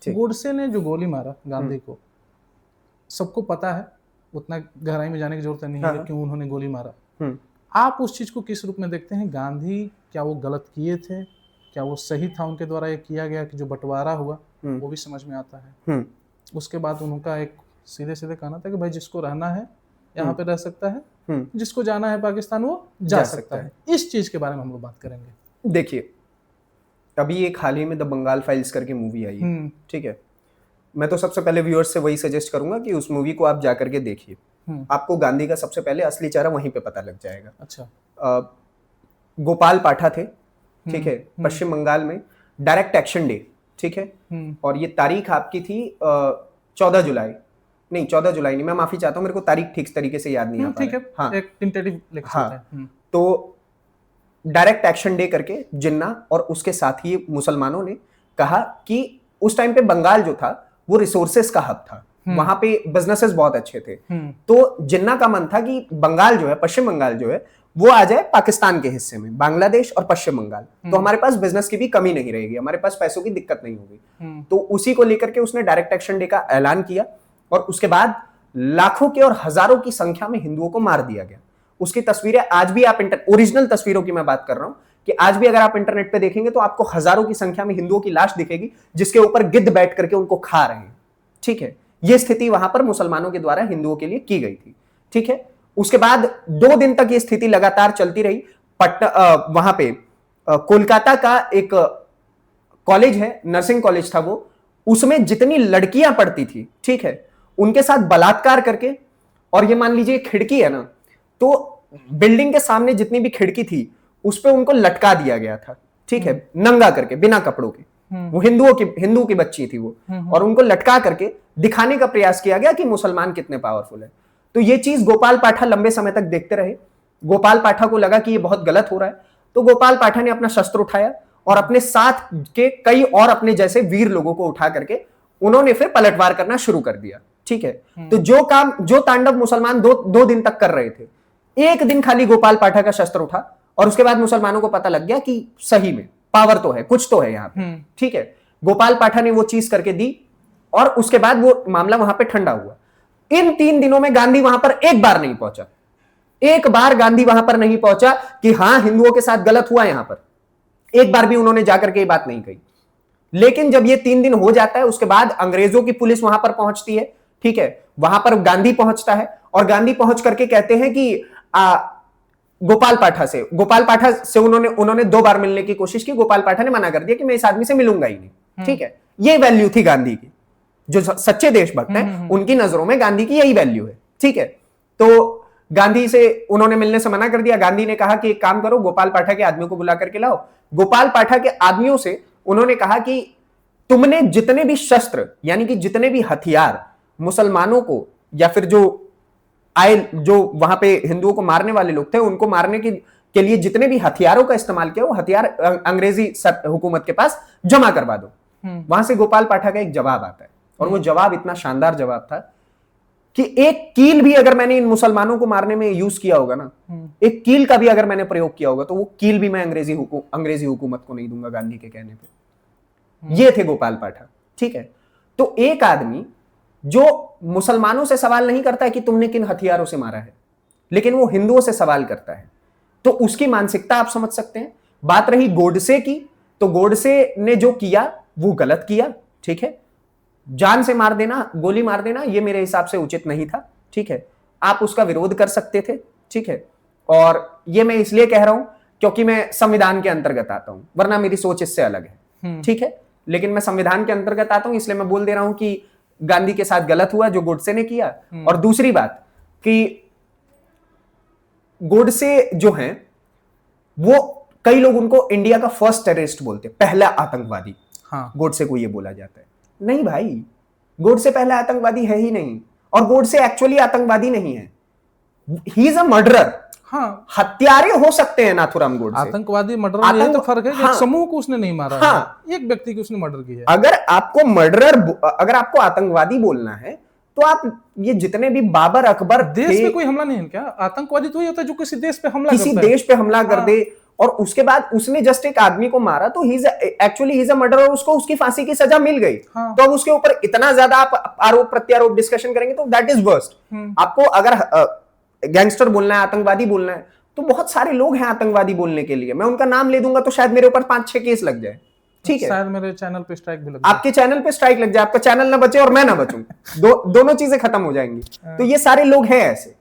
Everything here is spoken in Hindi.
गोडसे ने जो गोली मारा गांधी को, सबको पता है, उतना गहराई में जाने की जरूरत नहीं है कि क्यों उन्होंने गोली मारा। आप उस चीज को किस रूप में देखते हैं? गांधी क्या वो गलत किए थे? क्या वो सही था उनके द्वारा ये किया गया कि जो बंटवारा हुआ वो भी समझ में आता है। उसके बाद उनका एक सीधे सीधे कहना था कि भाई जिसको रहना है यहाँ पे रह सकता है, जिसको जाना है पाकिस्तान वो जा सकता है। इस चीज के बारे में हम लोग बात करेंगे। देखिए, अभी एक हाल ही में द बंगाल फाइल्स करके मूवी आई है, ठीक है। मैं तो सबसे पहले व्यूअर्स से वही सजेस्ट करूंगा कि उस मूवी को आप जाकर के देखिए। आपको गांधी का सबसे पहले असली चेहरा वहीं पे पता लग जाएगा। अच्छा। गोपाल पाठा थे, ठीक है, पश्चिम बंगाल में, डायरेक्ट एक्शन डे, ठीक है। और ये तारीख आपकी थी 14 जुलाई नहीं, 14 जुलाई नहीं, मैं माफी चाहता हूँ, मेरे को तारीख ठीक तरीके से याद नहीं आ पा रहा है। हाँ, एक टेंटेटिव लिख सकते हैं। तो डायरेक्ट एक्शन डे करके जिन्ना और उसके साथी मुसलमानों ने कहा कि उस टाइम पे बंगाल जो था वो रिसोर्सेस का हब था, वहां पे बिजनेसेस बहुत अच्छे थे। तो जिन्ना का मन था कि बंगाल जो है, पश्चिम बंगाल जो है, वो आ जाए पाकिस्तान के हिस्से में, बांग्लादेश और पश्चिम बंगाल, तो हमारे पास बिजनेस की भी कमी नहीं रहेगी, हमारे पास पैसों की दिक्कत नहीं होगी। तो उसी को लेकर के उसने डायरेक्ट एक्शन डे का ऐलान किया और उसके बाद लाखों के और हजारों की संख्या में हिंदुओं को मार दिया गया। उसकी तस्वीरें आज भी आप ओरिजिनल तस्वीरों की मैं बात कर रहा हूं कि आज भी अगर आप इंटरनेट पे देखेंगे तो आपको हजारों की संख्या में हिंदुओं की लाश दिखेगी जिसके ऊपर गिद्ध बैठ करके उनको खा रहे हैं, ठीक है। यह स्थिति वहां पर मुसलमानों के द्वारा हिंदुओं के लिए की गई थी, ठीक है। उसके बाद 2 दिन तक यह स्थिति लगातार चलती रही। वहां पे कोलकाता का एक कॉलेज है, नर्सिंग कॉलेज था वो, उसमें जितनी लड़कियां पढ़ती थी, ठीक है, उनके साथ बलात्कार करके, और ये मान लीजिए खिड़की है ना, तो बिल्डिंग के सामने जितनी भी खिड़की थी उस पे उनको लटका दिया गया था, ठीक है, नंगा करके, बिना कपड़ों के। वो हिंदू की बच्ची थी वो, और उनको लटका करके दिखाने का प्रयास किया गया कि मुसलमान कितने पावरफुल है। तो ये चीज गोपाल पाठा लंबे समय तक देखते रहे। गोपाल पाठा को लगा कि ये बहुत गलत हो रहा है, तो गोपाल पाठा ने अपना शस्त्र उठाया और अपने साथ के कई और अपने जैसे वीर लोगों को उठा करके उन्होंने फिर पलटवार करना शुरू कर दिया, ठीक है। तो जो तांडव मुसलमान दो दिन तक कर रहे थे, एक दिन खाली गोपाल पाठा का शस्त्र उठा और उसके बाद मुसलमानों को पता लग गया कि सही में पावर तो है, कुछ तो है यहां पे, ठीक है। गोपाल पाठा ने वो चीज करके दी और उसके बाद वो मामला वहां पे ठंडा हुआ। इन 3 दिनों में गांधी वहां पर एक बार नहीं पहुंचा, एक बार गांधी वहां पर नहीं पहुंचा कि हां हिंदुओं के साथ गलत हुआ यहां पर, एक बार भी उन्होंने जाकर के ये बात नहीं कही। लेकिन जब ये 3 दिन हो जाता है उसके बाद अंग्रेजों की पुलिस वहां पर पहुंचती है, ठीक है, वहां पर गांधी पहुंचता है और गांधी पहुंच करके कहते हैं कि गोपाल पाठा से उन्होंने 2 बार मिलने की कोशिश की। गोपाल पाठा ने मना कर दिया कि मैं इस आदमी से मिलूंगा ही नहीं, ठीक है। ये वैल्यू थी गांधी की, जो सच्चे देशभक्त हैं उनकी नजरों में गांधी की यही वैल्यू है, ठीक है। तो गांधी से उन्होंने मिलने से मना कर दिया। गांधी ने कहा कि एक काम करो, गोपाल पाठा के आदमियों को बुला करके लाओ। गोपाल पाठा के आदमियों से उन्होंने कहा कि तुमने जितने भी शस्त्र यानी कि जितने भी हथियार मुसलमानों को या फिर जो वहां पे हिंदुओं को मारने वाले लोग थे उनको मारने के लिए जितने भी हथियारों का इस्तेमाल किया, वो हथियार अंग्रेजी हुकूमत के पास जमा करवा दो। वहां से गोपाल पाठा का एक जवाब आता है और वो जवाब इतना शानदार जवाब था कि एक कील भी अगर मैंने इन मुसलमानों को मारने में यूज किया होगा ना, एक कील का भी अगर मैंने प्रयोग किया होगा, तो वो कील भी मैं अंग्रेजी हुकूमत को नहीं दूंगा गांधी के कहने पे। ये थे गोपाल पाठा, ठीक है। तो एक आदमी जो मुसलमानों से सवाल नहीं करता है कि तुमने किन हथियारों से मारा है, लेकिन वो हिंदुओं से सवाल करता है, तो उसकी मानसिकता आप समझ सकते हैं। बात रही गोडसे की, तो गोडसे ने जो किया वो गलत किया, ठीक है। जान से मार देना, गोली मार देना, ये मेरे हिसाब से उचित नहीं था, ठीक है। आप उसका विरोध कर सकते थे, ठीक है। और ये मैं इसलिए कह रहा हूं क्योंकि मैं संविधान के अंतर्गत आता हूं, वरना मेरी सोच इससे अलग है, ठीक है। लेकिन मैं संविधान के अंतर्गत आता हूं, इसलिए मैं बोल दे रहा हूं कि गांधी के साथ गलत हुआ जो गोडसे ने किया। और दूसरी बात कि गोडसे जो हैं वो कई लोग उनको इंडिया का फर्स्ट टेररिस्ट बोलते हैं, पहला आतंकवादी। हाँ। गोडसे को ये बोला जाता है। नहीं भाई, गोडसे पहला आतंकवादी है ही नहीं, और गोडसे एक्चुअली आतंकवादी नहीं है, ही इज अ मर्डरर। हाँ, हत्यारे हो सकते हैं नाथुराम गोडसे, आतंकवादी मर्डरर, यही तो फर्क है कि एक समूह को उसने नहीं मारा, हाँ, एक व्यक्ति को उसने मर्डर किया। अगर आपको आतंकवादी बोलना है तो आप ये जितने भी बाबर अकबर देश पे कोई हमला नहीं है क्या? आतंकवादी तो ये होता है जो किसी देश पे हमला कर दे, और उसके बाद उसने जस्ट एक आदमी को मारा तो actually he is a murderer, उसको उसकी फांसी की सजा मिल गई। हाँ। तो अब उसके ऊपर इतना ज्यादा आप आरोप प्रत्यारोप डिस्कशन करेंगे तो दैट इज वर्स्ट। आपको अगर गैंगस्टर बोलना है, आतंकवादी बोलना है, तो बहुत सारे लोग हैं आतंकवादी बोलने के लिए, मैं उनका नाम ले दूंगा तो शायद मेरे ऊपर 5-6 केस लग जाए, ठीक है, शायद मेरे चैनल पे स्ट्राइक भी लग जाए, आपके चैनल पे स्ट्राइक लग जाए, आपका चैनल ना बचे और मैं ना बचूं, दोनों चीजें खत्म हो जाएंगी। तो ये सारे लोग हैं ऐसे।